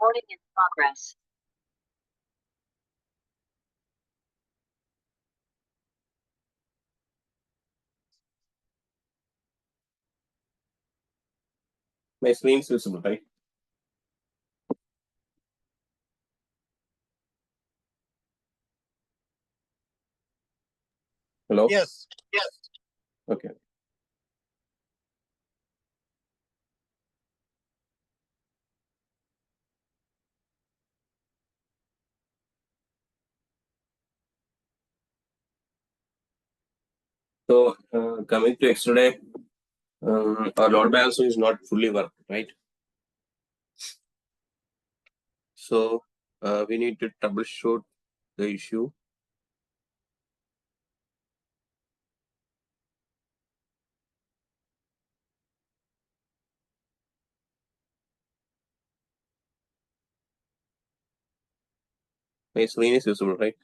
Recording in progress. My screen is visible, right? Hello? Yes. Okay. So, coming to yesterday, our load balancer is not fully worked, right? So, we need to troubleshoot the issue. My screen is visible, right?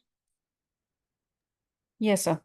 Yes, sir.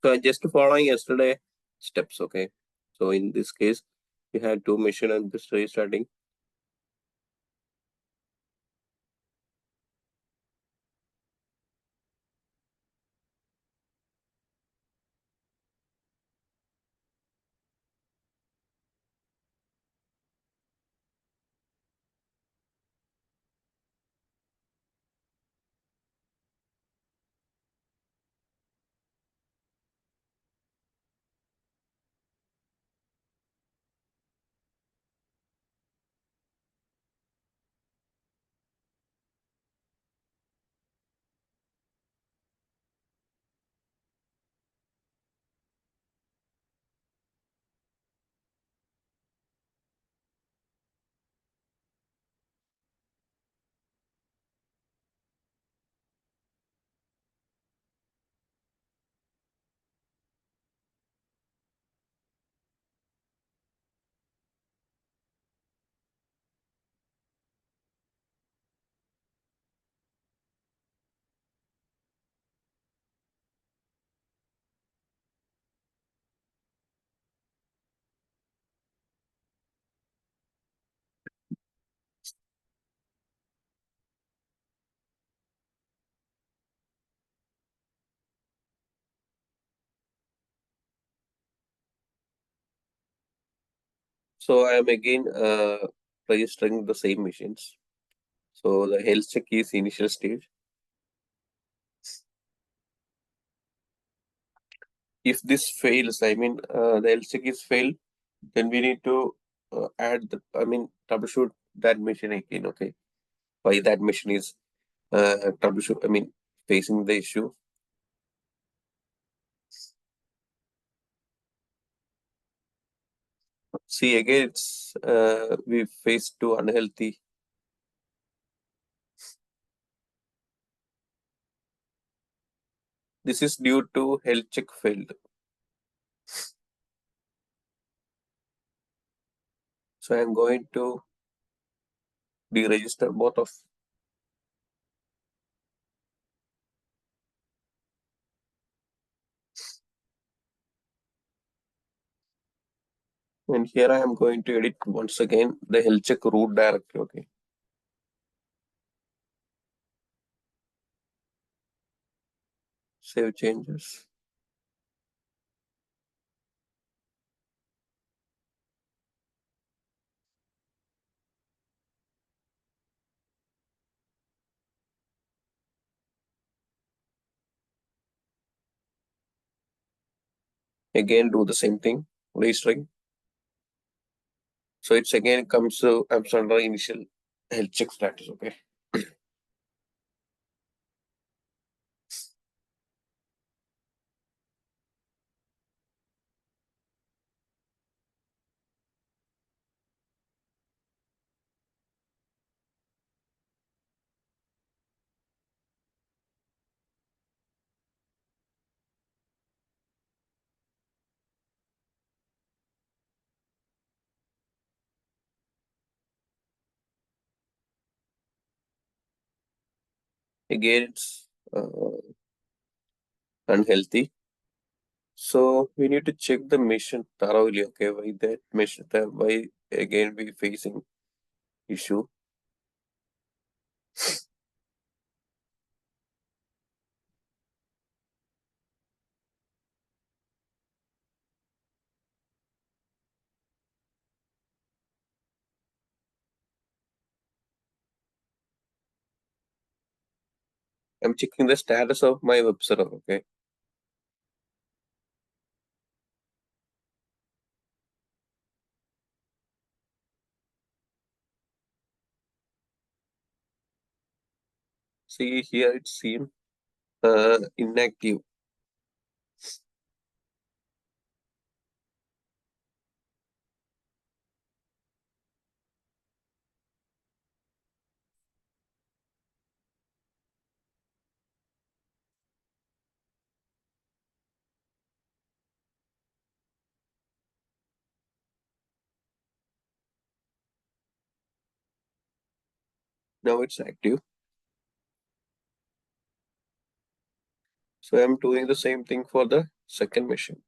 So, just following yesterday steps, okay? So, in this case, we had two machines and this restarting. So, I am again registering the same machines. So, the health check is initial stage. If this fails, I mean, the health check is failed, then we need to add the, troubleshoot that machine again, okay? Why that machine is facing the issue. See again, it's we face two unhealthy. This is due to health check failed. So I'm going to deregister both of. And here I am going to edit once again the health check root directory. Okay. Save changes. Again, do the same thing. Restring. So it's again comes to I'm under initial health check status. Okay. Again, it's unhealthy. So we need to check the mission thoroughly. Okay, why that mission? Why again we facing issue? I'm checking the status of my web server. Okay. See here it seems inactive. Now it's active. So I'm doing the same thing for the second machine.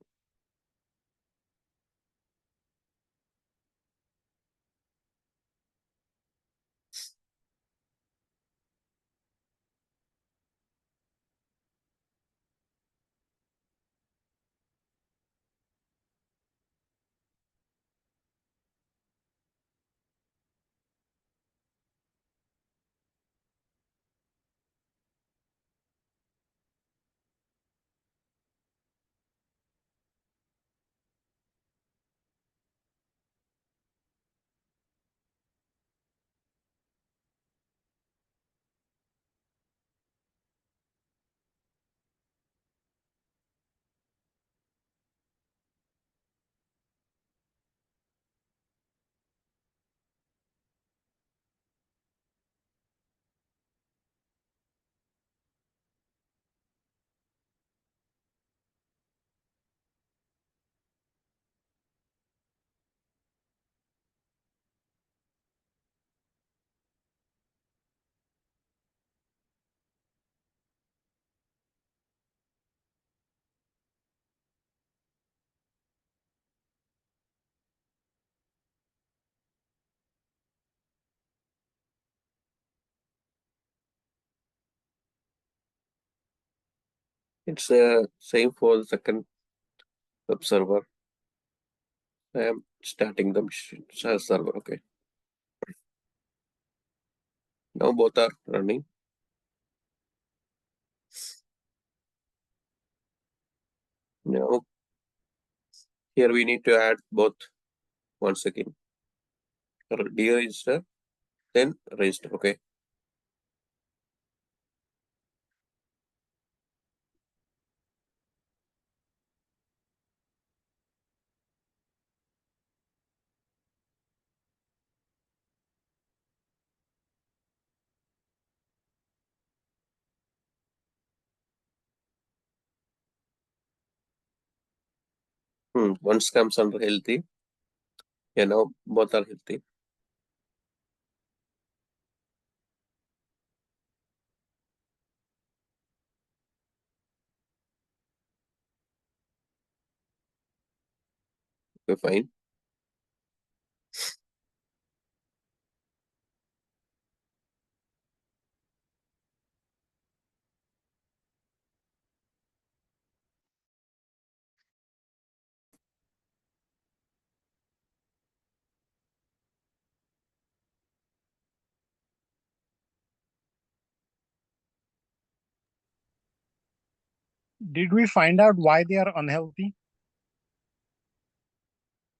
It's same for the second web server. I am starting the machine server. Okay. Now both are running. Now here we need to add both once again. Deregister, then register. Okay. Once comes under healthy, now both are healthy. Okay, fine. Did we find out why they are unhealthy?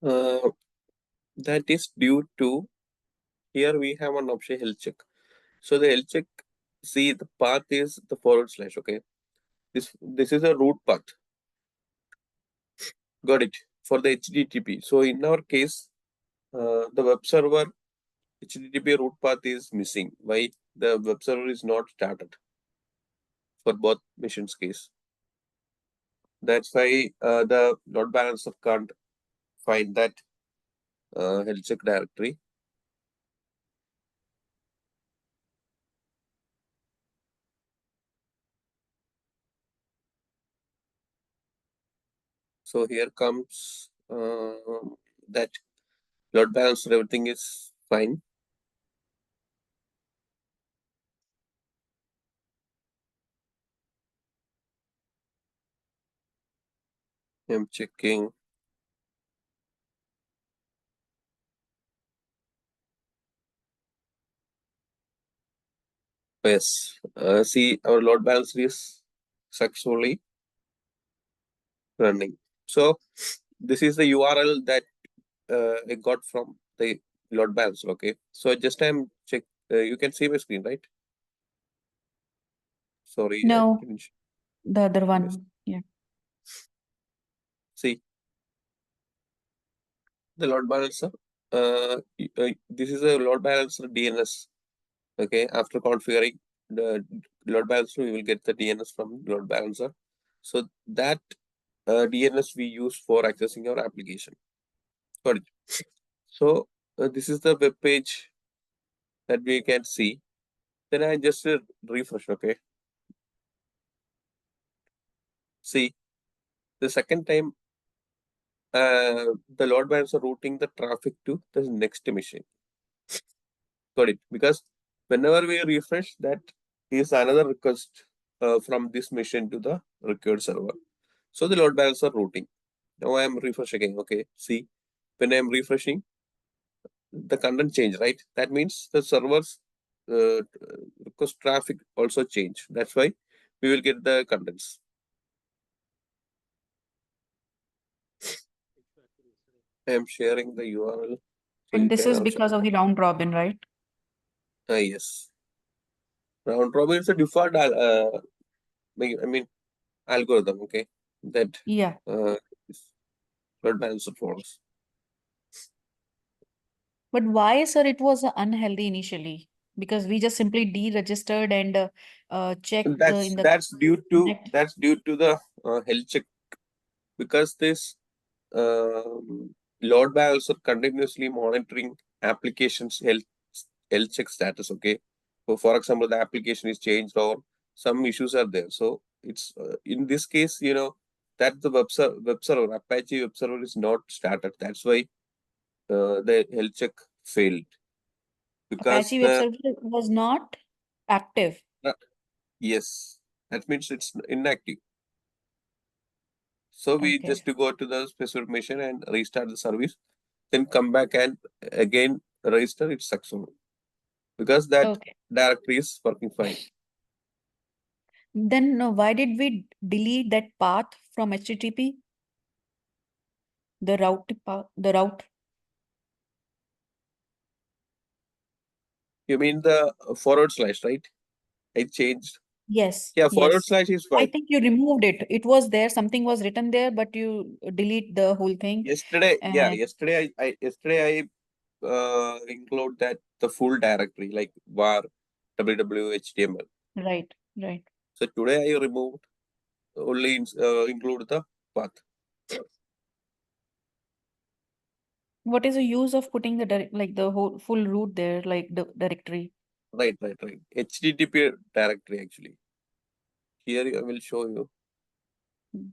That is due to, here we have an option health check. So the health check, see the path is the forward slash. Okay, this is a root path. Got it, for the HTTP. So in our case, the web server HTTP root path is missing. Why? The web server is not started for both machines case. That's why the load balancer can't find that health check directory. So here comes that load balancer, everything is fine. I'm checking. Yes, see our load balancer is successfully running. So this is the URL that I got from the load balancer. Okay, so just I'm check. You can see my screen, right? Sorry, I No, didn't the other miss. one. Yeah. See the load balancer. This is a load balancer DNS. Okay, after configuring the load balancer, we will get the DNS from load balancer. So that DNS we use for accessing our application. Got it. So this is the web page that we can see. Then I just refresh. Okay, see the second time the load balancer routing the traffic to the next machine. Got it. Because whenever we refresh, that is another request from this machine to the required server. So the load balancer routing. Now I am refreshing. Okay, see, when I am refreshing, the content change, right? That means the server's request traffic also change. That's why we will get the contents. I am sharing the URL. So And you this can is also, because of the round robin, right? yes. Round robin is a default, I mean, algorithm, okay, that Yeah. is load balancer for us. But why, sir, it was unhealthy initially? Because we just simply deregistered and checked in the That's due to connect. the health check, because this load balancer continuously monitoring applications health check status. Okay, so for example, the application is changed or some issues are there. So it's in this case, that the web server Apache web server is not started. That's why the health check failed, because Apache web the server was not active. uh, yes, that means it's inactive. So we Okay. just to go to the specific machine and restart the service, then come back and again register it's successful, because that Okay. directory is working fine. Then why did we delete that path from HTTP? The route. You mean the forward slash, right? I changed. Yes, Yeah, forward yes. slash is I fine. think you removed it. It was there, something was written there, but you delete the whole thing. And Yesterday I include that the full directory like var www.html. right, right. So today I removed only include the path. What is the use of putting the whole full root there, like the directory? Right. HTTP directory actually. Here I will show you. Hmm.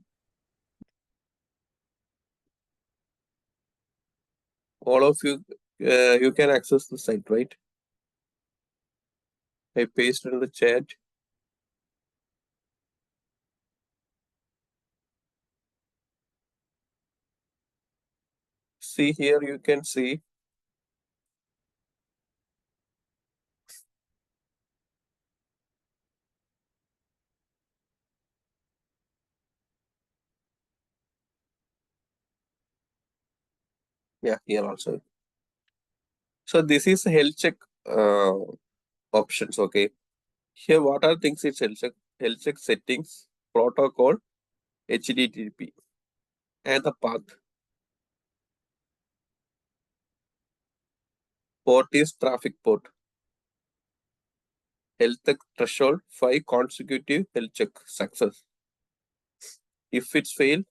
All of you, you can access the site, right? I pasted in the chat. See here, you can see. Yeah, here also. So this is health check options. Okay. Here, what are things it's health check? Health check settings, protocol, HTTP, and the path. Port is traffic port. Health check threshold, 5 consecutive health check success. If it's failed,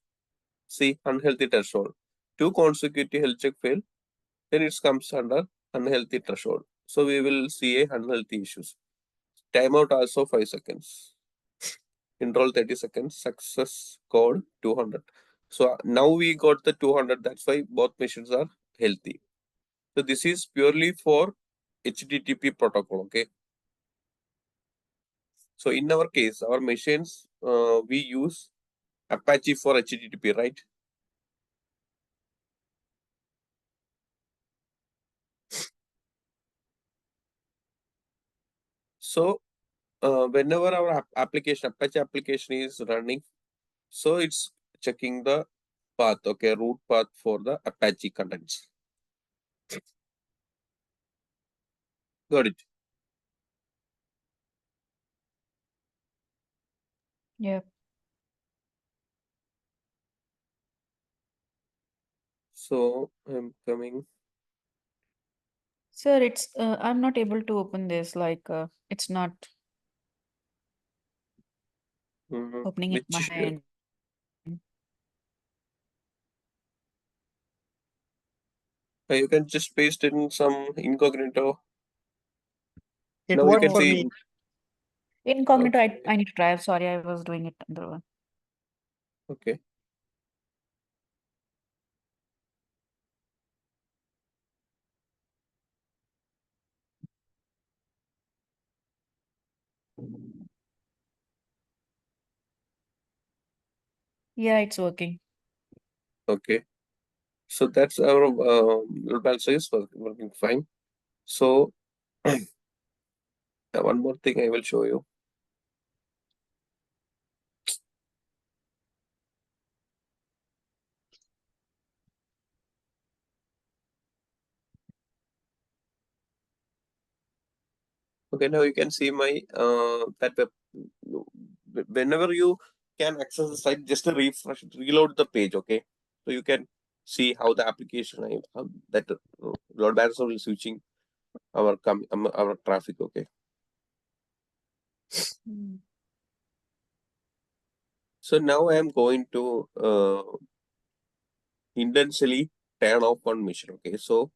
see unhealthy threshold. 2 consecutive health check fail, then it comes under unhealthy threshold. So we will see a unhealthy issues. Timeout also 5 seconds. Enroll 30 seconds. Success code 200. So now we got the 200. That's why both machines are healthy. So this is purely for HTTP protocol. Okay. So in our case, our machines, we use Apache for HTTP, right? So whenever our Apache application is running, so it's checking the path, okay, root path for the Apache contents. Got it. Yeah. So I'm coming. Sir, I'm not able to open this, it's not opening in my Which hand. you can just paste in some incognito. It Now you worked can for Oh, see. me. incognito, Okay. I need to try. Sorry, I was doing it on the one. Okay. Yeah, it's working. Okay. So that's our load balancer is working fine. So one more thing I will show you. Okay, now you can see my that web. Whenever you can access the site, just to refresh, reload the page. Okay, so you can see how the application how that load balancer is switching our traffic. Okay, Mm. so now I am going to intentionally turn off one machine. Okay, so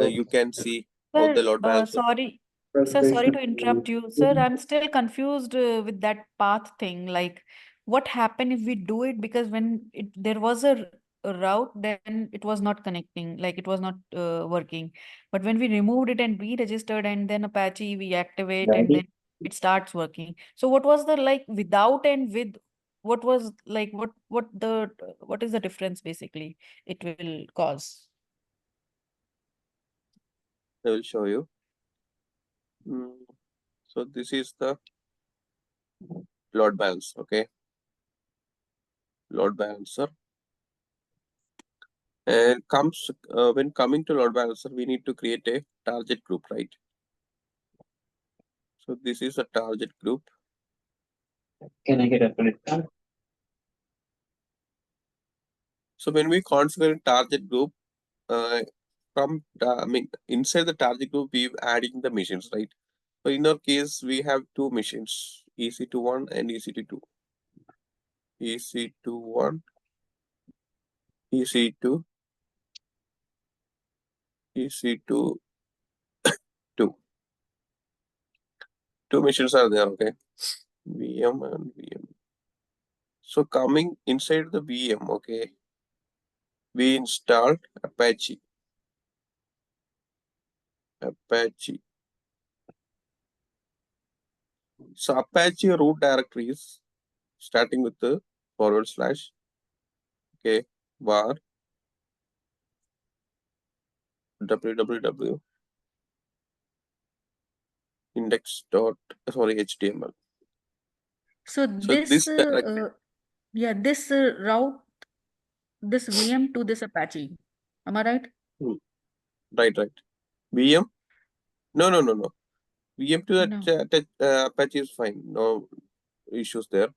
you can see how the Sir, load balancer. sorry to interrupt you. Sir, I'm still confused with that path thing. Like, what happened if we do it? Because there was a route, then it was not connecting, like it was not working. But when we removed it and re-registered and then Apache, we activate and then it starts working. So what was the like without and with? What was like what is the difference basically it will cause? I will show you. Mm, So this is the load balancer. Okay, load balancer. And comes when coming to load balancer, we need to create a target group, right? So this is a target group. Can I get a credit card? So when we configure target group, I mean, inside the target group, we're adding the machines, right? So in our case, we have two machines, EC21 and EC22. EC21, EC2, EC2 2. Two machines are there, okay? VM and VM. So coming inside the VM, okay, we installed Apache. So Apache root directory is starting with the / okay, var www html. So So this directory, this route this VM to this Apache. Am I right? right. VM? No. VM to No. that Apache is fine. No issues there.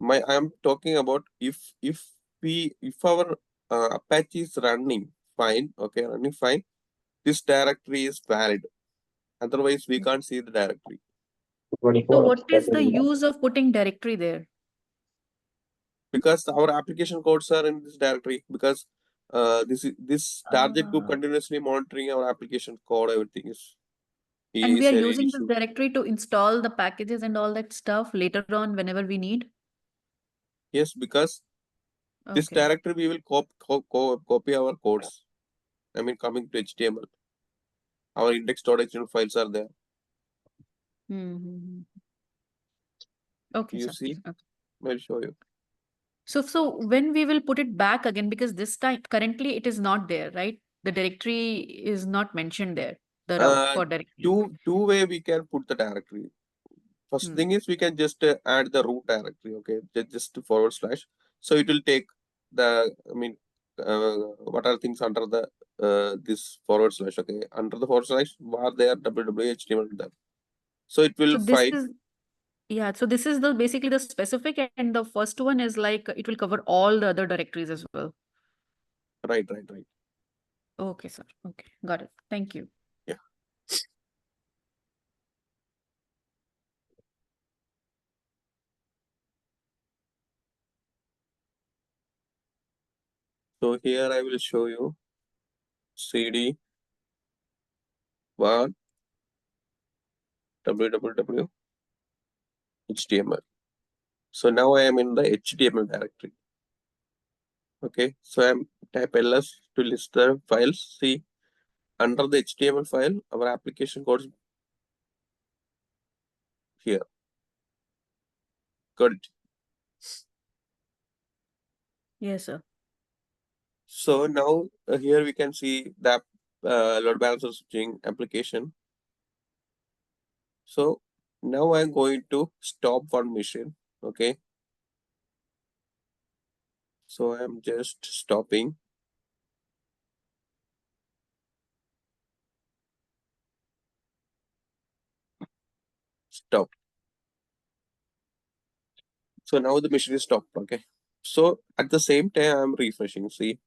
I am talking about if our Apache is running fine, okay, running fine, this directory is valid. Otherwise, we can't see the directory. So 24 what is the updated. use of putting directory there? Because our application codes are in this directory. Because this target group Ah. continuously monitoring our application code, everything is. And we are any using this issue. directory to install the packages and all that stuff later on whenever we need. Yes, because this Okay. directory we will copy our codes. I mean, coming to HTML, our index.html files are there. Mm-hmm. Okay, You sir. see, Okay. I'll show you. So when we will put it back again, because this time currently it is not there, right? The directory is not mentioned there. The route for directory. Two way we can put the directory. First thing is we can just add the root directory, okay, just /. So it will take the, I mean, what are things under the this /, okay, under the / var there www.html there. So it will So this find. is, yeah, so this is the basically the specific, and the first one is like it will cover all the other directories as well. Right. Okay, sir. Okay, got it. Thank you. Yeah. So here I will show you cd var www html. So now I am in the HTML directory. Okay, so I'm type ls to list the files. See, under the HTML file, our application code is here. Got it. Yes, sir. So now here we can see the load balancer switching application. So now I'm going to stop one machine. Okay. So I'm just stopping. Stop. So now the machine is stopped. Okay. So at the same time, I'm refreshing. See.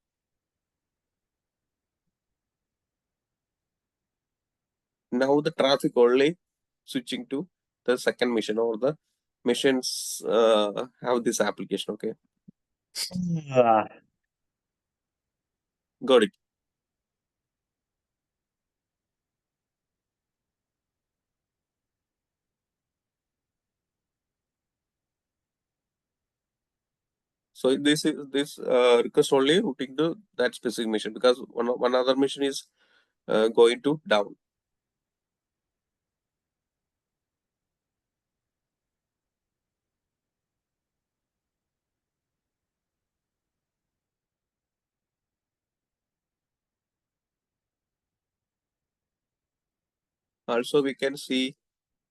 Now the traffic only switching to the second mission, or the missions have this application. Okay. Got it. So this request only routing to that specific mission, because one other mission is going to down. Also, we can see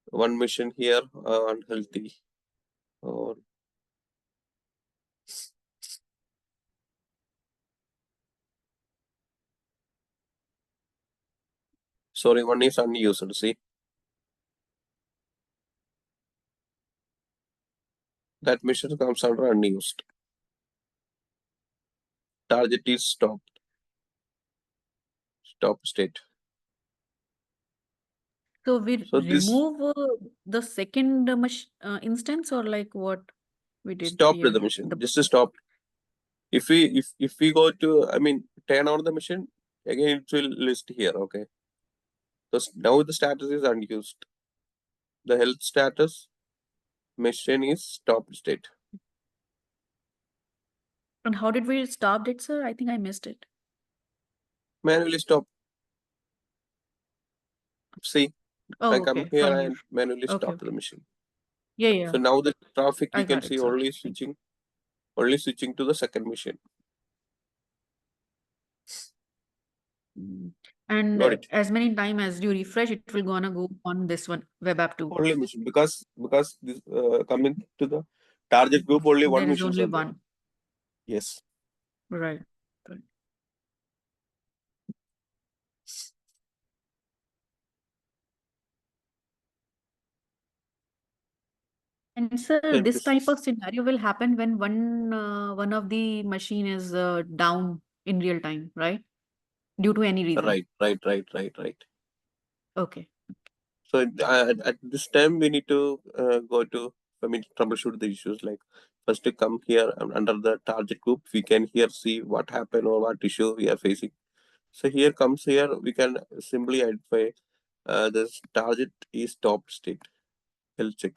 one mission here unhealthy, or sorry, one is unused. See, that mission comes under unused. Target is stopped. Stop state. So we So this remove the second instance, or like what we did stopped here? the mission. Just stop. If we go to, I mean, turn on the mission, Again, it will list here. Okay. So now the status is unused. The health status machine is stopped state. And how did we stop it, sir? I think I missed it. Manually stop. See, Oh, I come okay. here From and here. manually Okay, stop the okay. machine. Yeah, yeah. So now the traffic I you can got it, see sir. only switching to the second machine. And Got it. as many time as you refresh, it will gonna go on this one, web app 2. Only machine because this coming to the target group only one There is machine only are there. one. Yes. Right. Right. And sir, Thank this you. type of scenario will happen when one of the machine is down in real time, right? Due to any reason. Right. Okay. So at this time we need to go to troubleshoot the issues. Like first to come here under the target group, we can here see what happened or what issue we are facing. So here we can simply identify this target is top state health check.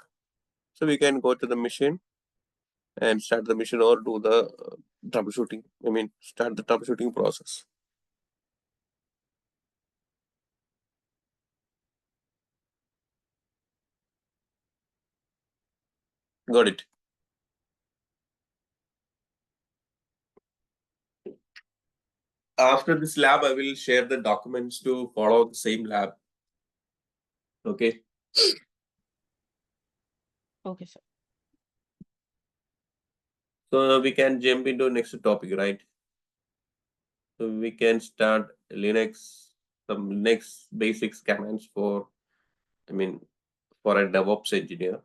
So we can go to the machine and start the machine or do the troubleshooting. Start the troubleshooting process. Got it. After this lab, I will share the documents to follow the same lab. Okay. Okay, sir. So we can jump into next topic, right? So we can start some Linux basics commands for a DevOps engineer.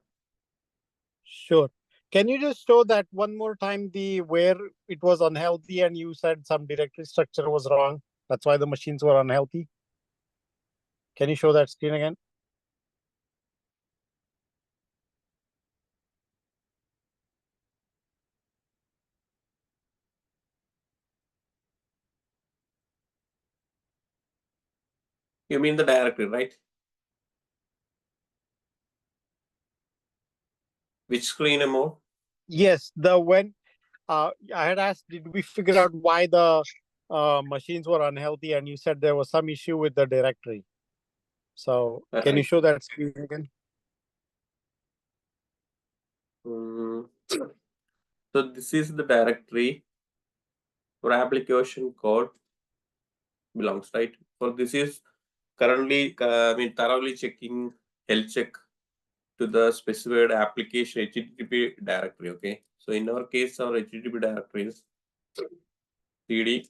Sure. Can you just show that one more time, the where it was unhealthy and you said some directory structure was wrong? That's why the machines were unhealthy. Can you show that screen again? You mean the directory, right? Which screen more? Yes, I had asked, did we figure out why the machines were unhealthy? And you said there was some issue with the directory. So can you Right. show that screen again? So this is the directory where application code belongs, right? So this is currently, thoroughly checking health check to the specified application HTTP directory. Okay. So in our case, our HTTP directory is cd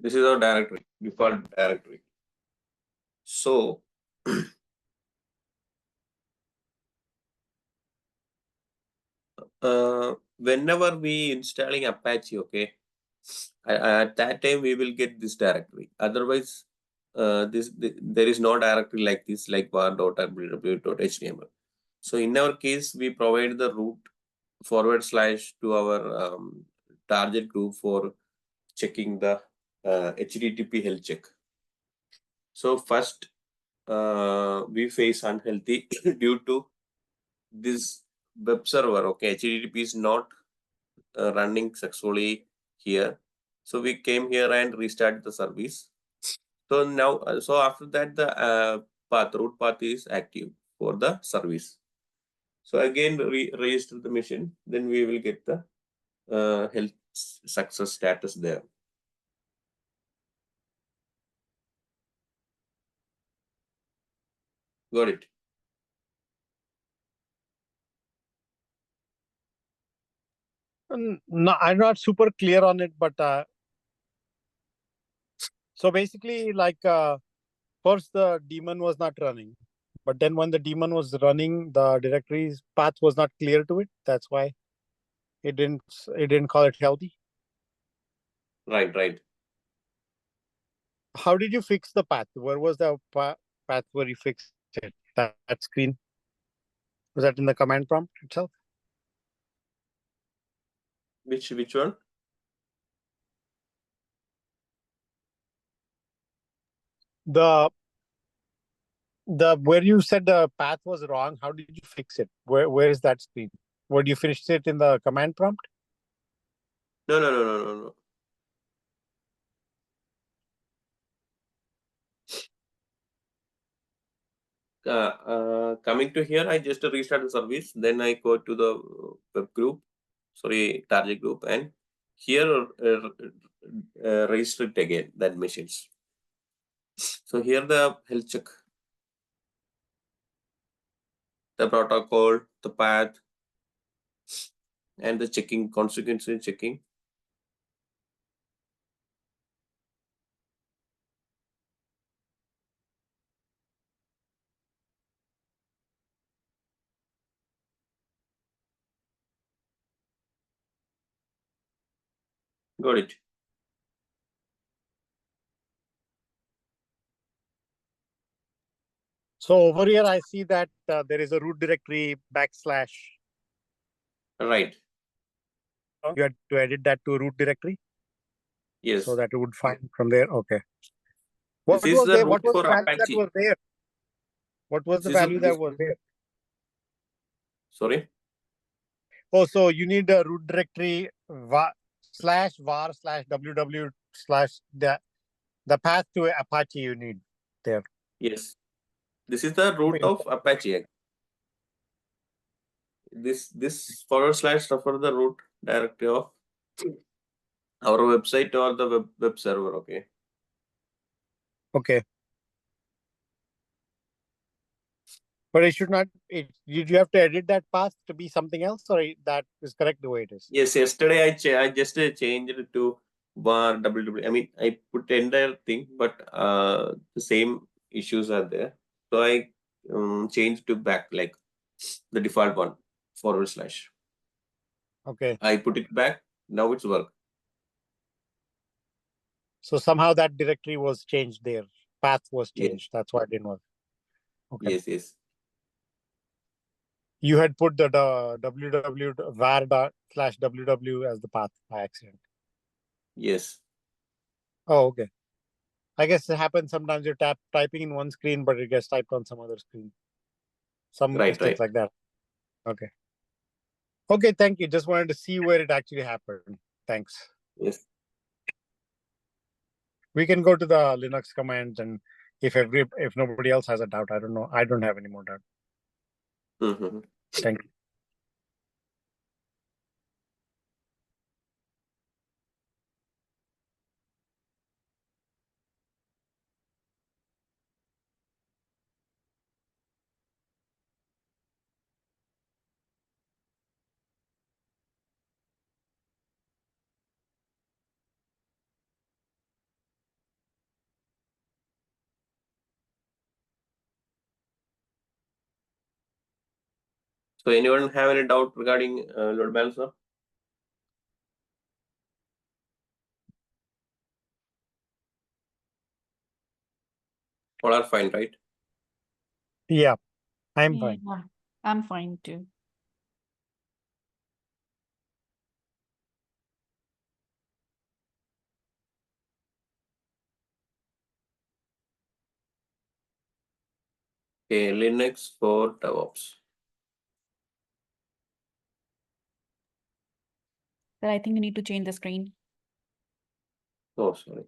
this is our directory, default directory. So whenever we installing Apache, okay, at that time we will get this directory. Otherwise, there is no directory like this, like var.www.html. So in our case, we provide the root / to our target group for checking the HTTP health check. So first, we face unhealthy due to this web server. Okay, HTTP is not running successfully here. So we came here and restarted the service. So now, so after that, the root path is active for the service. So again, register the machine, then we will get the health success status there. Got it. No, I'm not super clear on it, but so basically, like first the daemon was not running, but then when the daemon was running, the directory's path was not clear to it. That's why it didn't call it healthy. Right. How did you fix the path? Where was the path where you fixed it? That screen? Was that in the command prompt itself? Which one? The where you said the path was wrong, how did you fix it? Where is that screen? Where you finished it in the command prompt? No. Coming to here, I just restart the service. Then I go to the web group, target group, and here register it again, that machines. So here the health check, the protocol, the path, and the checking, consequences checking. Got it. So over here, I see that there is a root directory /. Right. You had to edit that to root directory. Yes. So that it would find from there. Okay. This What is was the there? root What was for the value that Apache. was there? What was the This is value that was there? Sorry. Oh, so you need a root directory /var/ww/ the path to Apache you need there. Yes. This is the root of Apache. This / refer the root directory of our website or the web server. Okay. Okay. But it should not. Did you have to edit that path to be something else, or that is correct the way it is? Yes. Yesterday I just changed it to var www. I mean, I put the entire thing, but the same issues are there. So I changed to back, like the default one, /. Okay. I put it back. Now it's work. So somehow that directory was changed there. Path was Yes. changed. That's why it didn't work. Okay. Yes. You had put the var/ww as the path by accident. Yes. Oh, okay. I guess it happens sometimes. You're typing in one screen, but it gets typed on some other screen. Some mistakes like that. Okay. Okay, thank you. Just wanted to see where it actually happened. Thanks. Yes. We can go to the Linux commands, and if nobody else has a doubt, I don't know. I don't have any more doubt. Mm-hmm. Thank you. So anyone have any doubt regarding load balancer? All are fine, right? Yeah, I'm fine. Yeah, I'm fine too. Okay, Linux for DevOps. But I think you need to change the screen. Oh, sorry.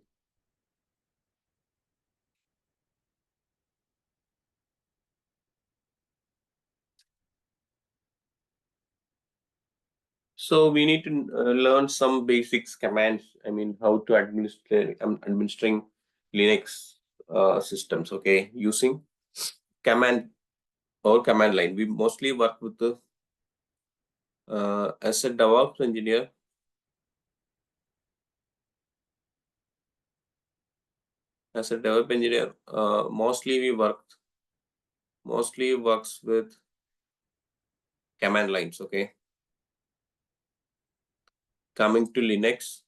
So we need to learn some basics commands. I mean, how to administering Linux systems. Okay, using command or command line. We mostly work with the as a DevOps engineer. As a developer engineer, mostly works with command lines. Okay. Coming to Linux,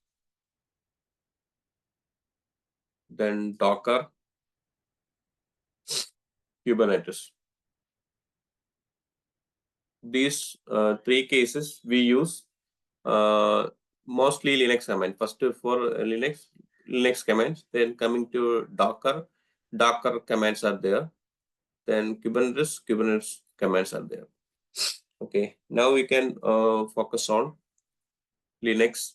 then Docker, Kubernetes. These three cases we use mostly Linux command. First for Linux commands, then coming to Docker commands are there. Then Kubernetes commands are there. Okay, now we can focus on Linux.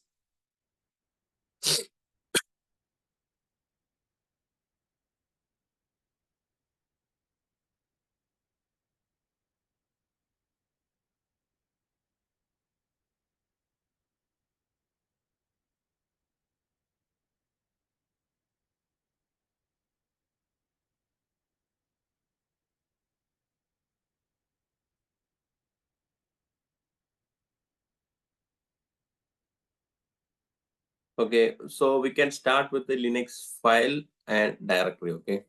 Okay, so we can start with the Linux file and directory. Okay,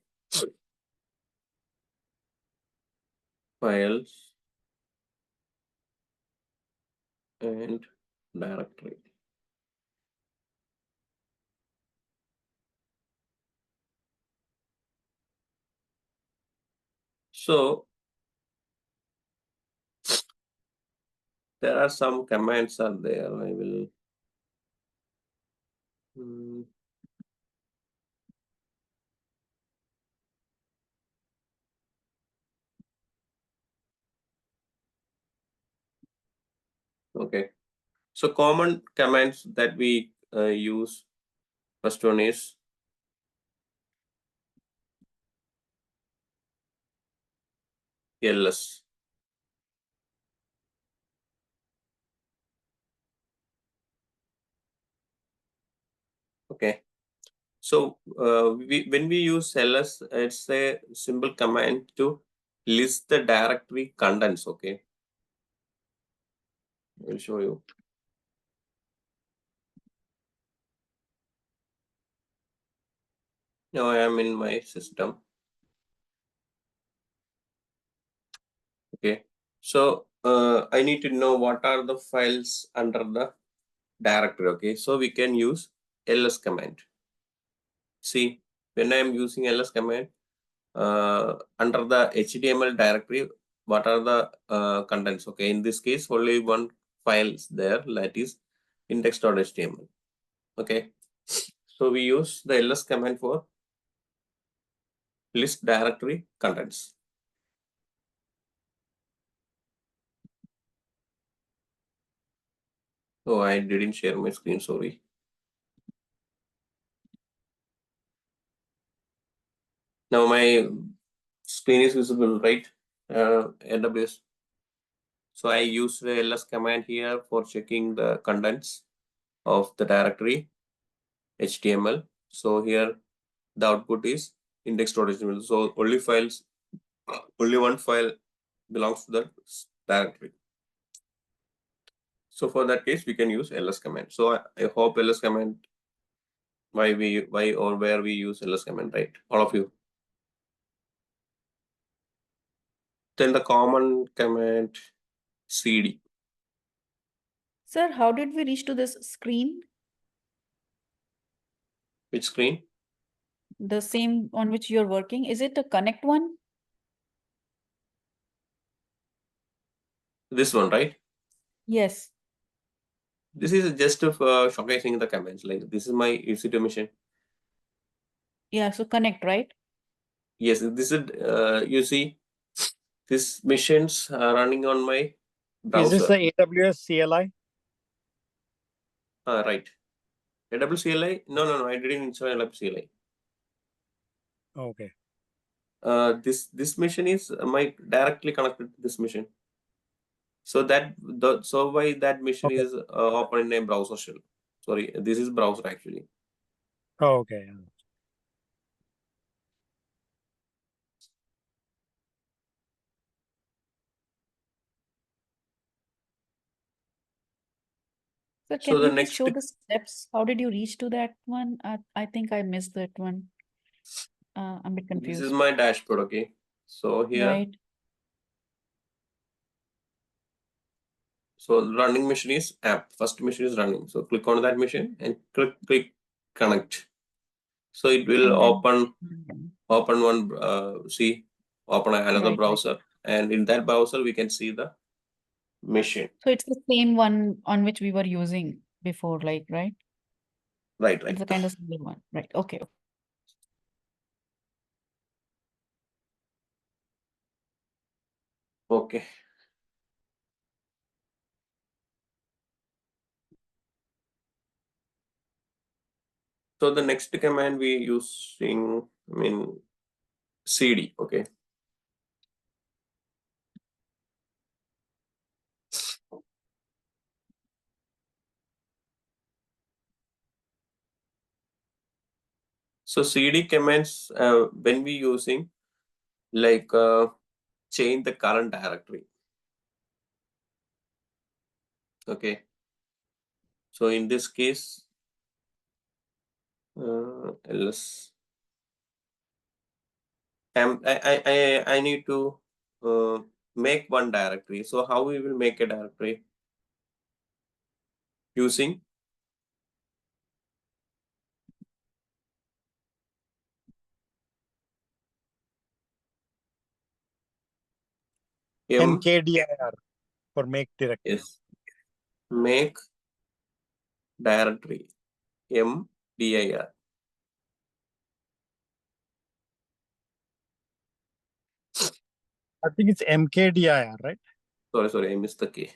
files and directory. So there are some commands are there. I will. Okay, so common commands that we use. First one is ls. Okay, so when we use ls, it's a simple command to list the directory contents. Okay, I will show you. Now I am in my system. Okay, so I need to know what are the files under the directory. Okay, so we can use ls command. See, when I am using ls command, under the HTML directory, what are the contents? Okay, in this case, only one file is there, that is index.html. Okay, so we use the ls command for list directory contents. Oh, I didn't share my screen, sorry. Now my screen is visible, right? AWS. So I use the ls command here for checking the contents of the directory HTML. So here the output is index.html. So only one file belongs to the directory. So for that case, we can use ls command. So I hope ls command, why or where we use ls command, right? All of you. Then the common command cd. Sir, how did we reach to this screen? Which screen? The same on which you're working. Is it a connect one? This one, right? Yes. This is just of showcasing the commands. Like this is my EC2 machine. Yeah, so connect, right? Yes, this is you see, this machines are running on my browser. Is this the AWS CLI? Right. AWS CLI? No. I didn't install AWS CLI. Okay. This machine is my directly connected to this machine. So why that machine Okay. is open in a browser shell. Sorry, this is browser actually. Oh, okay. So So can the you please next, show the steps? How did you reach to that one? I think I missed that one. I'm a bit this is confused. my dashboard. Okay. So here, Right. so running machine is app. First machine is running. So click on that machine and click connect. So it will And then- open one, open another Right. browser, and in that browser we can see the machine. So it's the same one on which we were using before, like, right? Right. It's a kind of similar one, right? Okay. Okay. So the next command we using, cd. Okay. So cd commands, when we using, like, change the current directory. Okay. So in this case, ls, I need to make one directory. So how we will make a directory? Using mkdir for make directory. yes, make directory, mdir. I think it's mkdir, right? Sorry, I missed the key.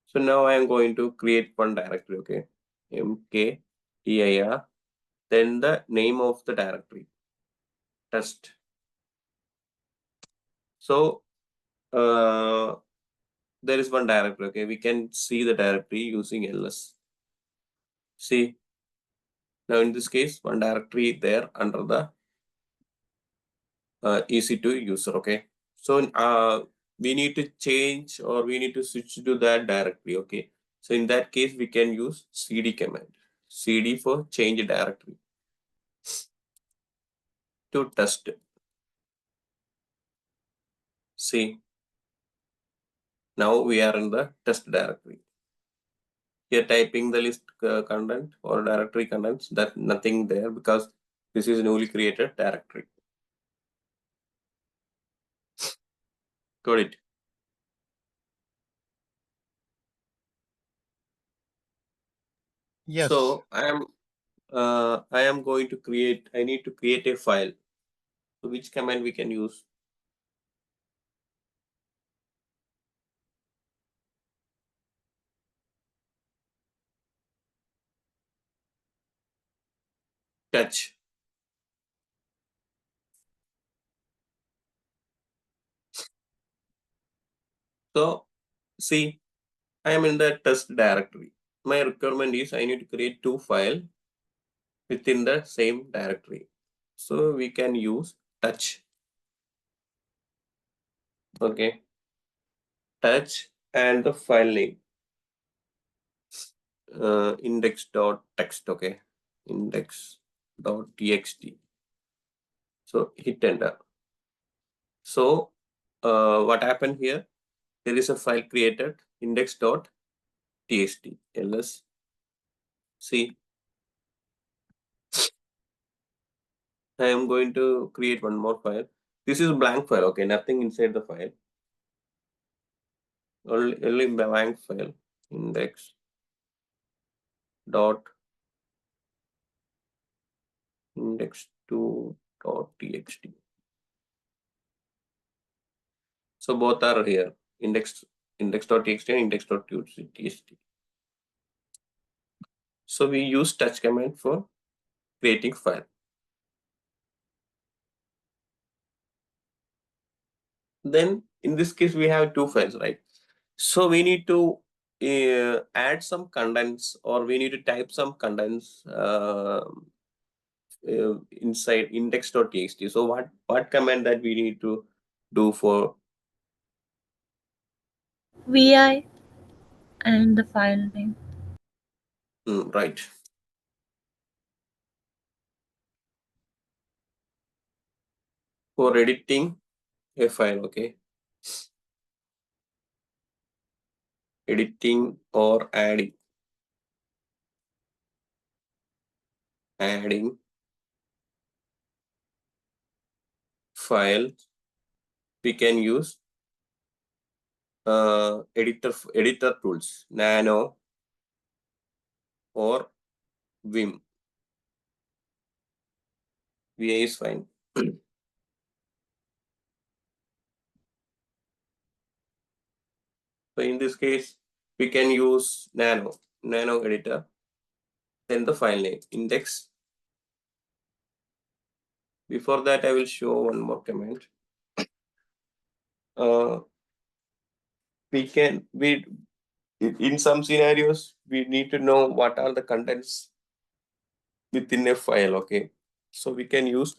So now I am going to create one directory. Okay, mkdir, then the name of the directory, test. So there is one directory. Okay, we can see the directory using ls. See, now in this case, one directory there under the EC2 user. Okay, so we need to change, or we need to switch to that directory. Okay, so in that case we can use cd command, cd for change directory, to test. See, now we are in the test directory. Here typing the list content or directory contents, that nothing there because this is newly created directory. Got it? Yes. So I am going to create, I need to create a file. So which command we can use? Touch. So see, I am in the test directory. My requirement is I need to create two files within the same directory. So we can use touch. Okay. Touch and the file name. Index.txt. Okay. Index.txt. So hit enter. So what happened here? There is a file created, index.txt. ls. See, I am going to create one more file. This is blank file. Okay, nothing inside the file. Only blank file. Index dot index2.txt. So both are here. Index.txt and index.txt. So we use touch command for creating file. Then in this case we have two files, right? So we need to add some contents, or we need to type some contents inside index.txt. So what command that we need to do for vi and the file name. right? For editing a file, okay? Editing or adding. adding file, we can use editor tools, Nano or Vim. VA is fine. So in this case, we can use Nano editor. Then the file name, index. Before that, I will show one more command. In some scenarios, we need to know what are the contents within a file. Okay, so we can use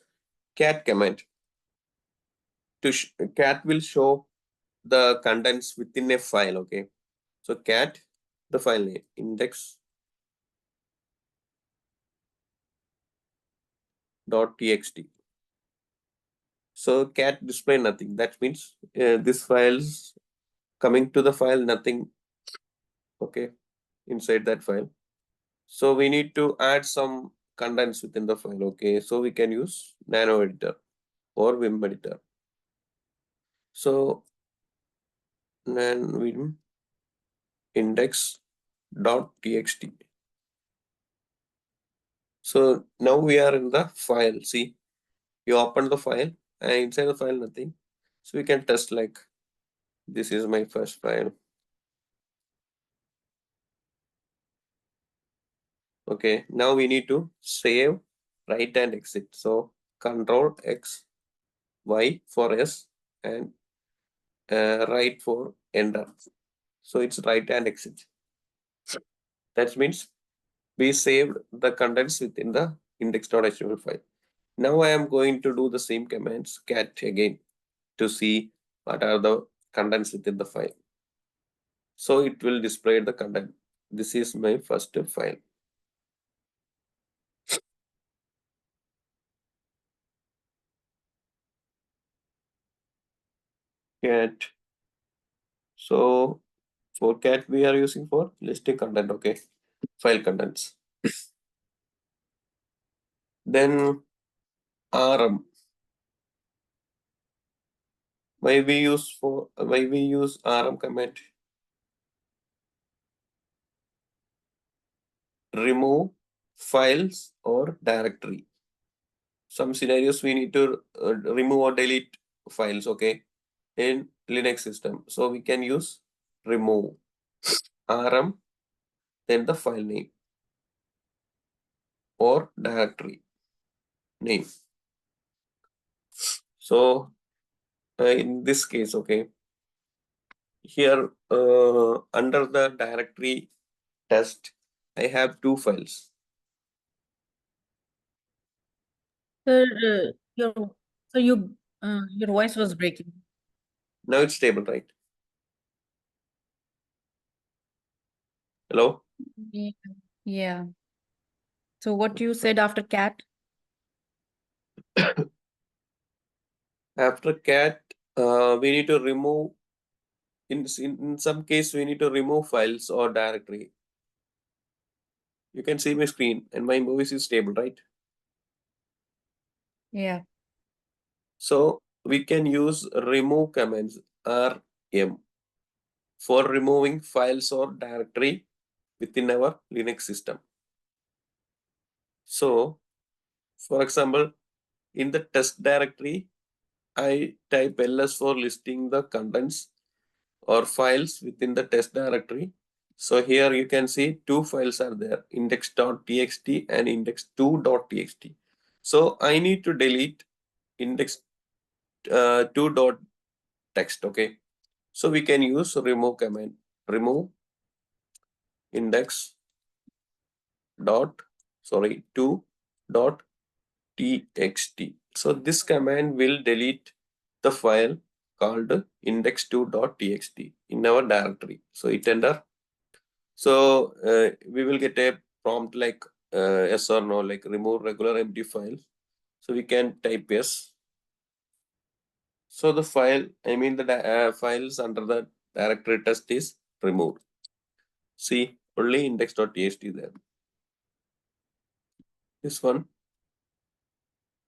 cat command. Cat will show the contents within a file. Okay, so cat, the file name, index.txt. So cat display nothing. That means this file's coming to the file, nothing. Okay, inside that file. So we need to add some contents within the file. Okay, so we can use Nano editor or Vim editor. So Vim index.txt. So now we are in the file. See, you open the file and inside the file nothing. So we can test like this is my first file. Okay, now we need to save, write and exit. So Control X, Y for S and write for enter. So it's write and exit. That means we saved the contents within the index.html file. Now I am going to do the same commands cat again to see what are the contents within the file. So it will display the content. This is my first file. Cat. So for cat we are using for listing content. Okay, file contents. Then rm. Why we use rm command? Remove files or directory. Some scenarios we need to remove or delete files. Okay, in Linux system. So we can use remove rm, then the file name or directory name. So in this case, okay, here under the directory test, I have two files. Sir, your voice was breaking. Now it's stable, right? Hello? Yeah. So what you said after cat? After cat, we need to remove, in some case, we need to remove files or directory. You can see my screen and my voice is stable, right? Yeah. So we can use remove commands rm for removing files or directory within our Linux system. So for example, in the test directory, I type ls for listing the contents or files within the test directory. So here you can see two files are there, index.txt and index2.txt. So I need to delete index2.txt. Okay, so we can use remove command, remove index dot 2.txt. So this command will delete the file called index2.txt in our directory. So hit enter. So we will get a prompt like yes or no, like remove regular empty files. So we can type yes. So the file, the files under the directory test is removed. See, only index.txt there. This one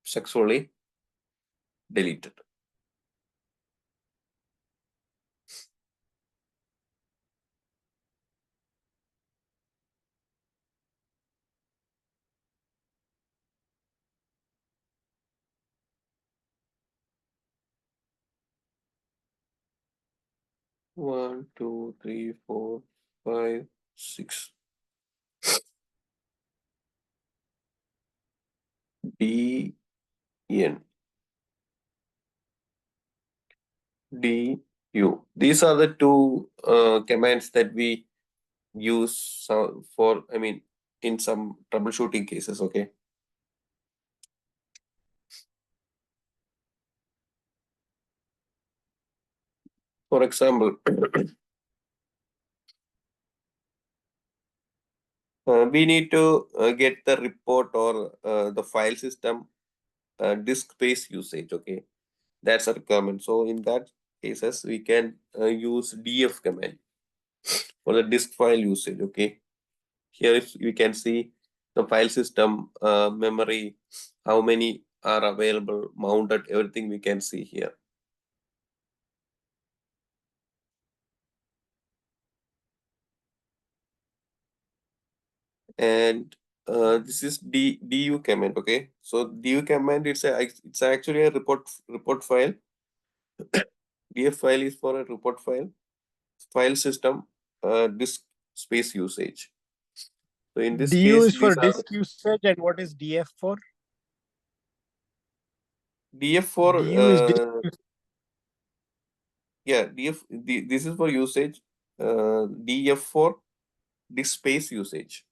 successfully deleted. One, two, three, four, five, six. D N D U. These are the two commands that we use for, in some troubleshooting cases. Okay. For example, we need to get the report or the file system disk space usage. Okay, that's a requirement. So in that cases, we can use df command for the disk file usage. Okay, here if we can see the file system memory, how many are available, mounted, everything we can see here. And this is du command. Okay, so du command, it's actually a report file. df file is for a report file system disk space usage. So in this DU case, is for these are disk usage, and what is DF for? df for DU is disk usage. yeah, this is for usage. df for disk space usage.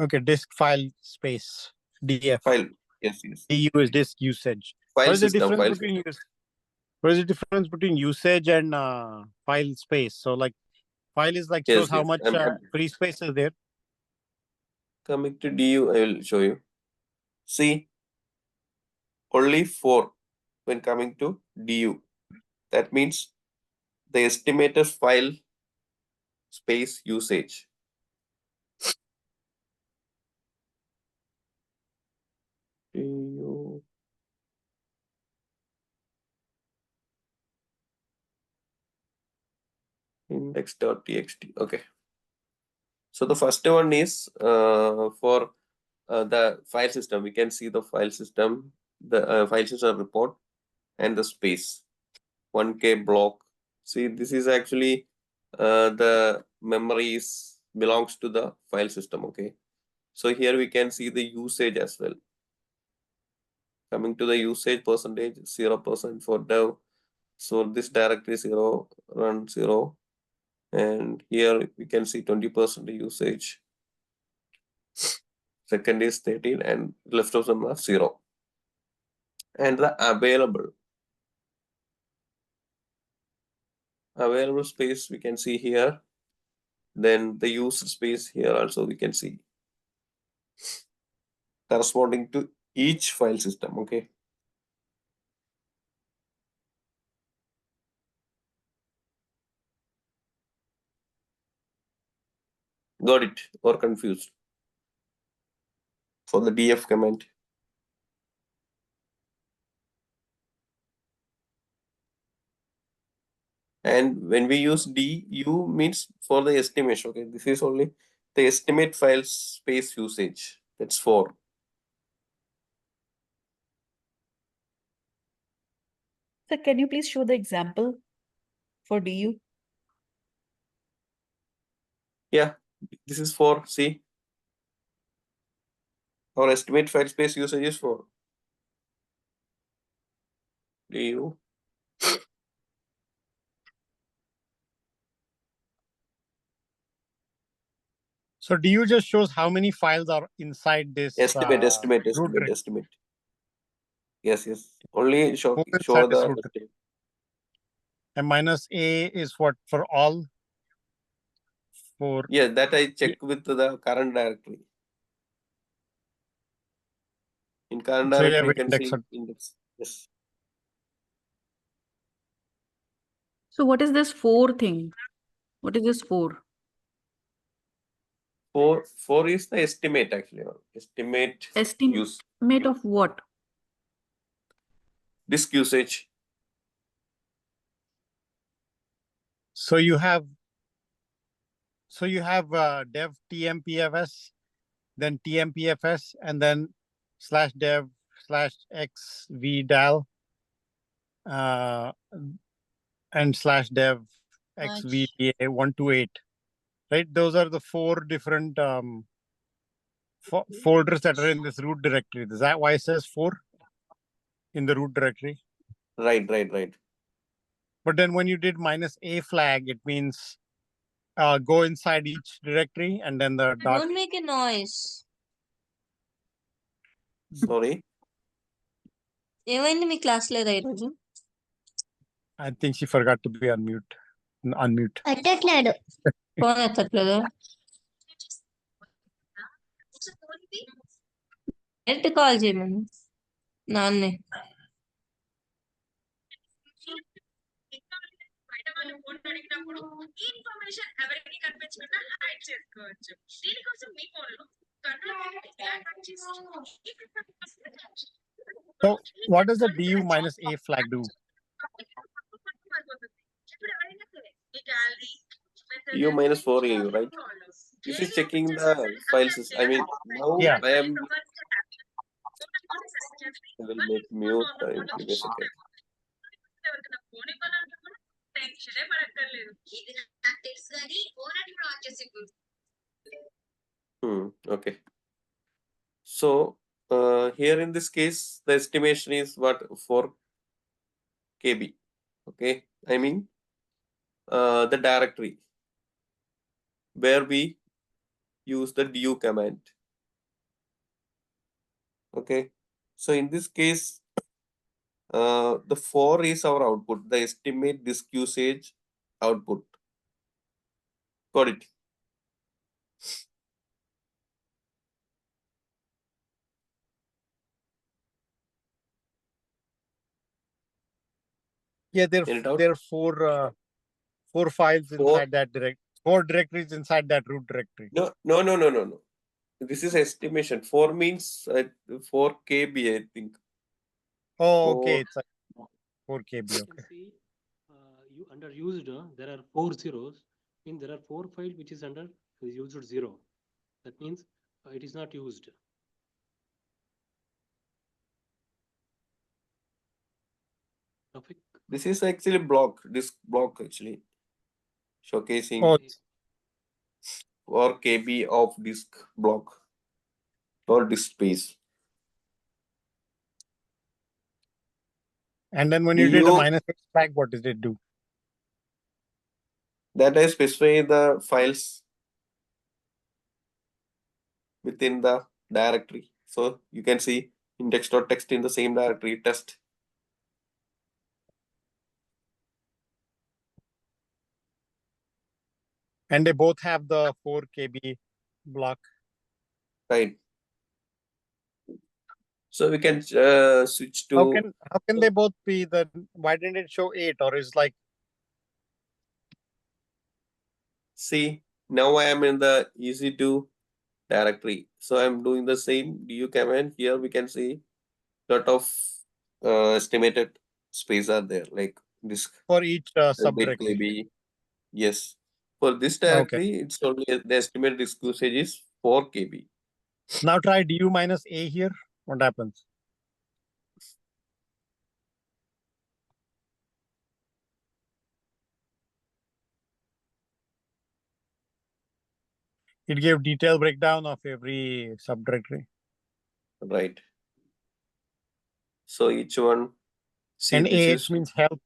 Okay, disk file space. DF. File, yes. DU is disk usage. File What is the system, difference between what is the difference between usage and file space? So like file is like shows how much I'm free space is there. coming to du. I will show you. See, only 4 when coming to du. That means the estimated file space usage. Du index.txt. Okay. So the first one is for the file system. We can see the file system, the file system report, and the space 1K block. See, this is actually the memories belongs to the file system. Okay, so here we can see the usage as well. Coming to the usage percentage, 0% for dev. So this directory 0, run 0, and here we can see 20% usage. Second is 13, and left of them are 0. And the available space we can see here. Then the user space here also we can see, corresponding to each file system. Okay. Got it or confused for the df command? And when we use du means for the estimation. Okay, this is only the estimate file space usage. That's 4. So can you please show the example for DU? Yeah, this is 4. See, our estimate file space usage is 4. Du. So DU just shows how many files are inside this Estimate. root tree. Yes. Only show Inside this the root tree. And minus A is what for all? For yeah, that I check with the current directory. In current so directory, yeah, you can index. see index. Yes. So what is this 4 thing? What is this 4? Four is the estimate actually. Estimate use Estimate of what? disk usage. So you have dev tmpfs, then tmpfs, and then /dev /xvdal and /dev xvda 128, right? Those are the four different folders that are in this root directory. Is that why it says 4 in the root directory? Right. But then when you did -a flag, it means go inside each directory and then the dot. Don't make a noise. Sorry. ఏమైంది మీ class లేదా ఈరోజు? I think she forgot to be unmute. ఎత్తట్లేదు. Phone ఎత్తట్లేదు. Direct call చేయమని నాన్నే. So what does the du -a flag do? U -4AU, right? This is checking the files. I mean, now Yeah. I will make mute. Give me a second. Okay. So here in this case, the estimation is what, 4 KB. Okay, I mean the directory where we use the du command. Okay, so in this case, the 4 is our output, the estimate disk usage output. Got it? Yeah, there are four files inside that four directories inside that root directory. No. This is estimation. 4 means 4 KB, I think. Oh, okay. It's like 4 KB. Okay. See, you under used, there are 4 zeros. Means there are 4 files which is under used 0. That means it is not used. This is actually disk block actually. Showcasing 4 KB of disk block or disk space. And then when you did a -a flag, what did it do? That I specify the files within the directory. So you can see index.txt in the same directory test. And they both have the 4 KB block. Right. So we can switch to. How can they both be the? Why didn't it show 8 or is like? See, now I am in the EC2 directory. So I'm doing the same du command. Here we can see lot of estimated space are there, like disk for each subdirectory. KB. Yes. For this directory, it's only the estimated disk usage is 4 KB. Now try du -a here. What happens? It gave detailed breakdown of every subdirectory. Right. So each one. See, and this A means health,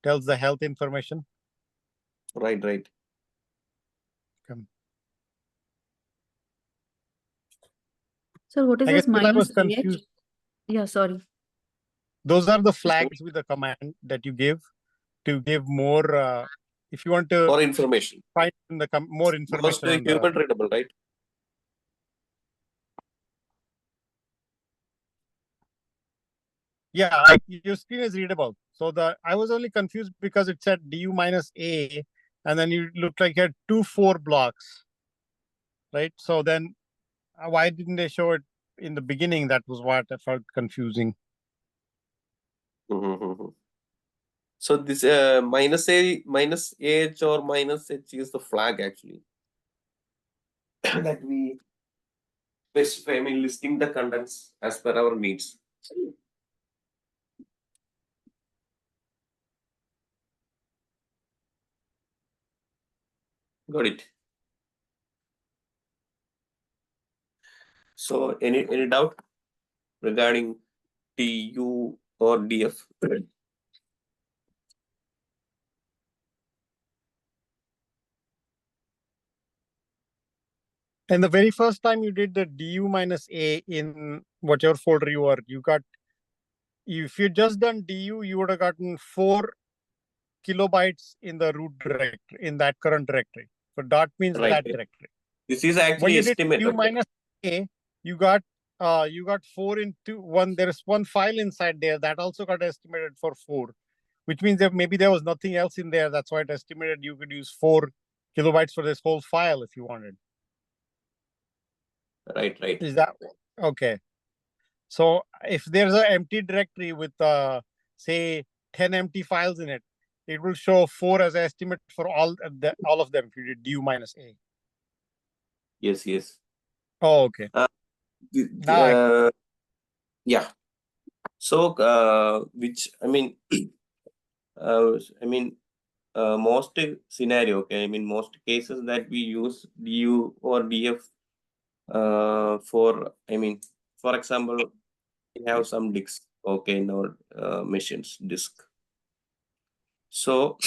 tells the health information. Right. So what is I this guess I was -8? confused. Yeah, sorry. Those are the flags with the command that you give to give more. If you want to more information, find in the more information. Mostly human readable, right? Yeah, your screen is readable. So I was only confused because it said du -a, and then you looked like you had 2 4 blocks. right? So then why didn't they show it in the beginning? That was what I felt confusing. So this minus H or minus H is the flag actually that we specify, I mean, listing the contents as per our needs. Got it. So any doubt regarding DU or DF? And the very first time you did the du minus a in whatever folder you are, you got, if you just done du, you would have gotten 4 kilobytes in the root directory, in that current directory. So dot means Right. that directory. This is When actually you did estimate. du minus a, you got 4 into 1. There is one file inside there that also got estimated for 4, which means that maybe there was nothing else in there. That's why it estimated you could use 4 kilobytes for this whole file if you wanted. Right. Is that okay? So if there's an empty directory with say 10 empty files in it, it will show 4 as an estimate for all of them if you did du minus a. Yes. Oh, okay. Yeah. So which I mean most scenario, okay, I mean most cases that we use du or df for, I mean, for example, we have some disks, okay, in our machines disk. So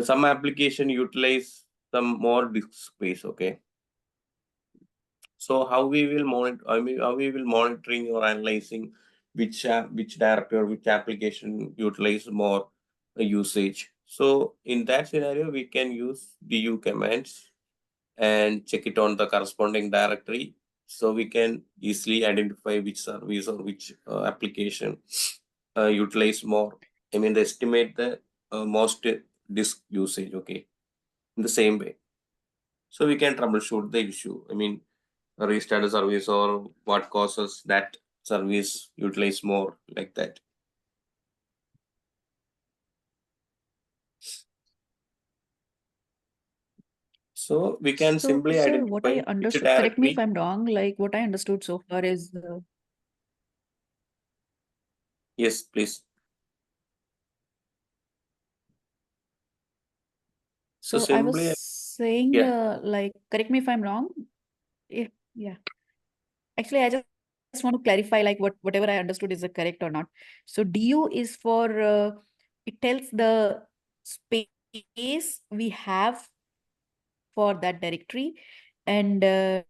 some application utilize some more disk space, okay. So how we will monitor, I mean, how we will monitoring or analyzing which directory or which application utilize more usage. So in that scenario, we can use du commands and check it on the corresponding directory. So we can easily identify which service or which application utilize more. I mean, they estimate the most disk usage, okay, in the same way. So we can troubleshoot the issue. I mean, restart a service or what causes that service utilize more, like that. So we can So, simply sir, what I identify which understood, correct me if directory. I'm wrong, like what I understood so far is, Yes, please. So so I was simply, saying, yeah. like, correct me if I'm wrong. Yeah. Actually, I just want to clarify, like, whatever I understood is it correct or not. So du is for, it tells the space we have for that directory, and df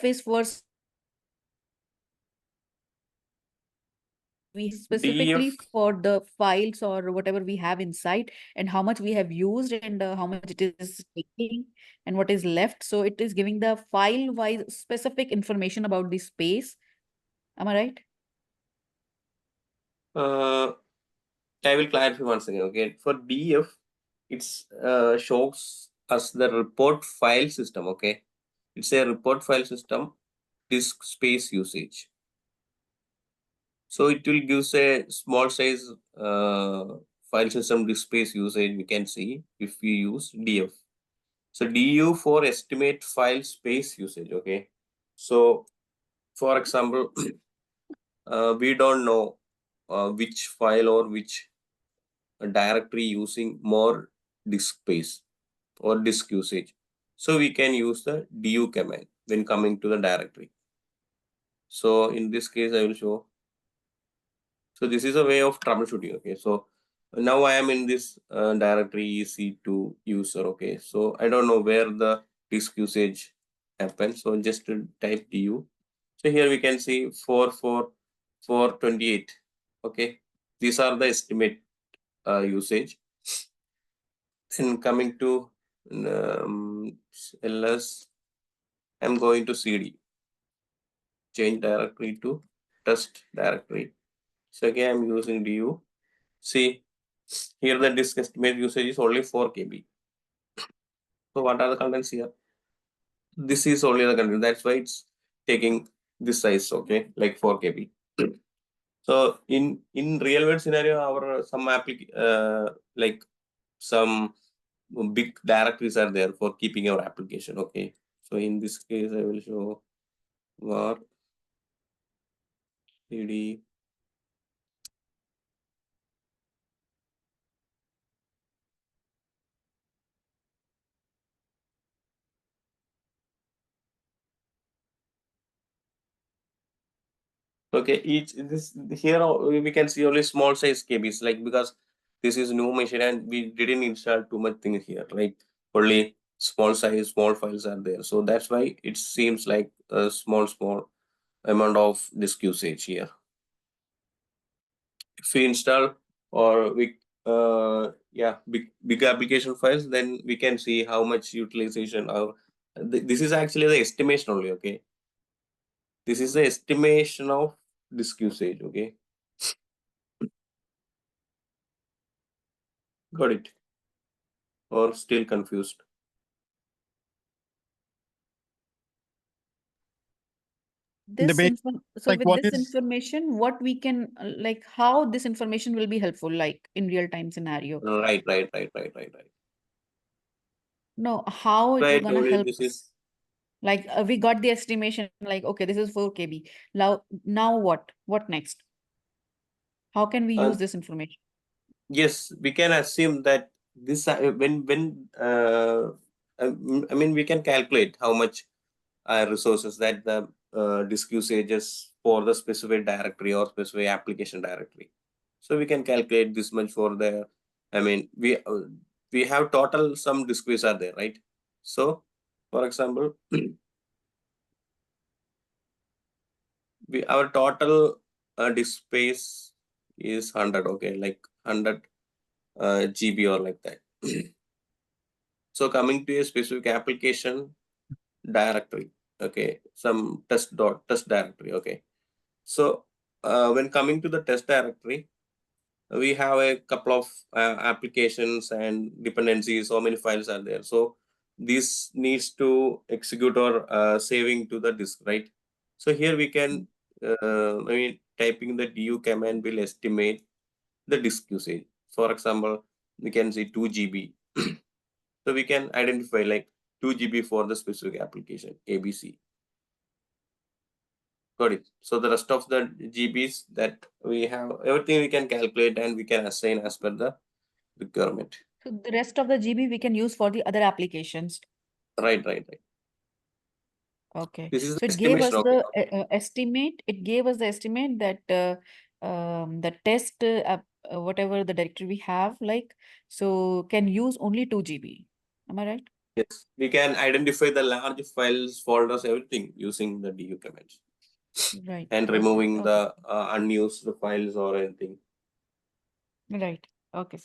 is for we specifically DF, for the files or whatever we have inside, and how much we have used, and how much it is taking, and what is left. So it is giving the file wise specific information about the space. Am I right? I will clarify once again. Okay, for DF, it's shows us the report file system. Okay, it's a report file system, disk space usage. So it will give a small size file system disk space usage. We can see if we use DF. So DU for estimate file space usage. Okay, so for example, we don't know which file or which directory using more disk space or disk usage. So we can use the du command when coming to the directory. So in this case, I will show. So this is a way of troubleshooting. Okay, so now I am in this directory EC2 user. Okay, so I don't know where the disk usage happens. So just to type du. So here we can see 44428. Okay, these are the estimate usage. Then coming to ls, I'm going to cd, change directory to test directory. So again, I'm using du. See, here the disk estimate usage is only 4 KB. So what are the contents here? this is only the content. That's why it's taking this size, okay, like 4 KB. So in real world scenario, our some like some big directories are there for keeping our application. Okay, so in this case, I will show var cd. Okay, each this here we can see only small size KBs, like because this is new machine and we didn't install too much thing here, right? Only small size, small files are there. So that's why it seems like a small amount of disk usage here. If we install or we big application files, then we can see how much utilization or this is actually the estimation only, okay? This is the estimation of disk usage, okay? Got it? Or still confused? This Debate, so like with what this is information, what we can like how this information will be helpful, like in real time scenario. Right. No, how it will Right, gonna only help this is us. Like we got the estimation, like okay, this is 4 KB. Now what? What next? How can we use this information? yes, we can assume that this when I mean we can calculate how much resources that the disk usages for the specific directory or specific application directory. So we can calculate this much for the. I mean we have total some disk space are there, right? So for example, our total disk space is 100, okay, like 100 GB or like that. So coming to a specific application directory, okay, some test directory, okay. So when coming to the test directory, we have a couple of applications and dependencies. So many files are there. So this needs to execute or saving to the disk, right? So here we can, I mean, typing the du command will estimate the disk usage. For example, we can say 2 GB. So we can identify like 2 GB for the specific application ABC. Got it. So the rest of the GBs that we have, everything we can calculate and we can assign as per the requirement. So the rest of the GB we can use for the other applications. Right. Okay. This is So the it gave us estimation of the it. estimate. It gave us the estimate that the test whatever the directory we have, like, so can use only 2 GB. Am I right? Yes, we can identify the large files, folders, everything using the du commands Right. and Okay. removing Okay. the unused files or anything. Right. Okay.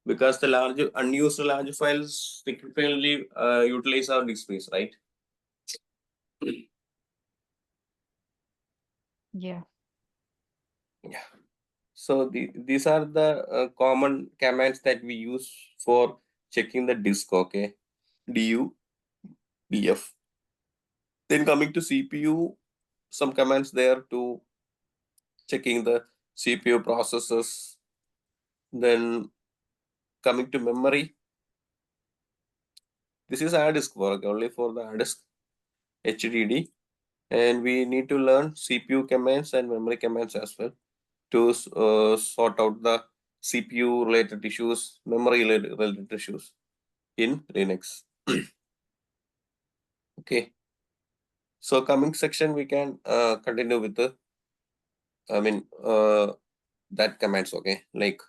Because the unused large files typically utilize our disk space, right? Yeah. So these are the common commands that we use for checking the disk, okay? Du, df. Then coming to CPU, some commands there to checking the CPU processes. Then coming to memory, this is hard disk work only for the hard disk HDD, and we need to learn CPU commands and memory commands as well to sort out the CPU related issues, memory related issues in Linux. Okay. So coming section, we can continue with the, I mean, that commands, okay, like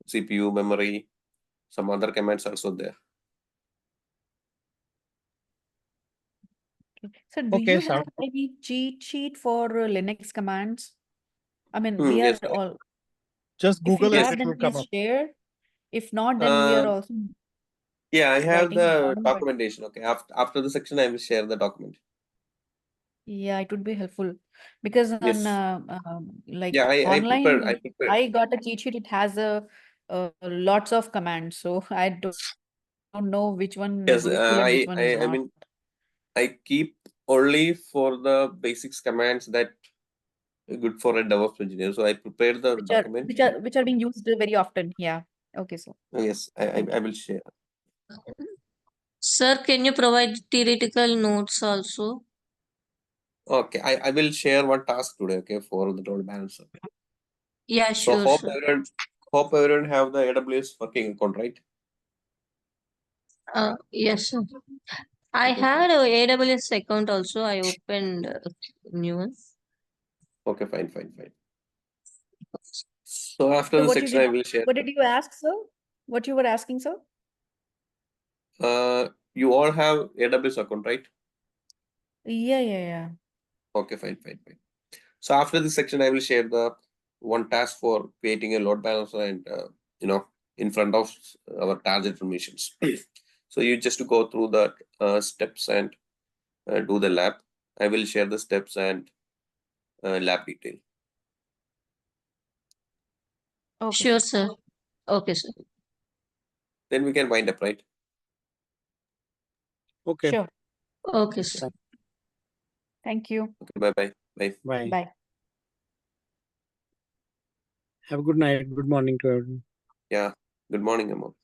CPU, memory, some other commands also there. So do okay? you Sound have any cheat sheet for Linux commands? I mean, we Yes, are all, just if you Google and yes. have, it then will come please up. share. If not, then we Uh, are also yeah, I have writing the down, but documentation. Okay, after the section, I will share the document. yeah, it would be helpful because on Yes. like Yeah, I prepared. I online, prepared. I got a cheat sheet. It has a lots of commands, so I don't don't know which one Yes, is useful and which one is I not. mean, I keep only for the basics commands that are good for a DevOps engineer. So I prepared the document. Which are being used very often. Yeah. Okay, so Yes, I will share. Sir, can you provide theoretical notes also? Okay, I will share one task today, okay, for the load balancer. Yeah, So sure, sir. hope everyone have the AWS working account, right? Yes, sir. I Okay, had a AWS account also. I opened a new one. Okay, fine. So after So the what you section, I did, will share. what did you ask, sir? What you were asking, sir? You all have AWS account, right? Yeah. Okay, fine. So after this section, I will share the one task for creating a load balancer and in front of our target missions. So you just go through the steps and do the lab. I will share the steps and lab detail. Okay. Sure, sir. Okay, sir. Then we can wind up, right? Okay. Sure. Okay, sir. Thank you. Okay, bye. Bye. Bye. Have a good night. Good morning to everyone. Yeah. Good morning, Amol.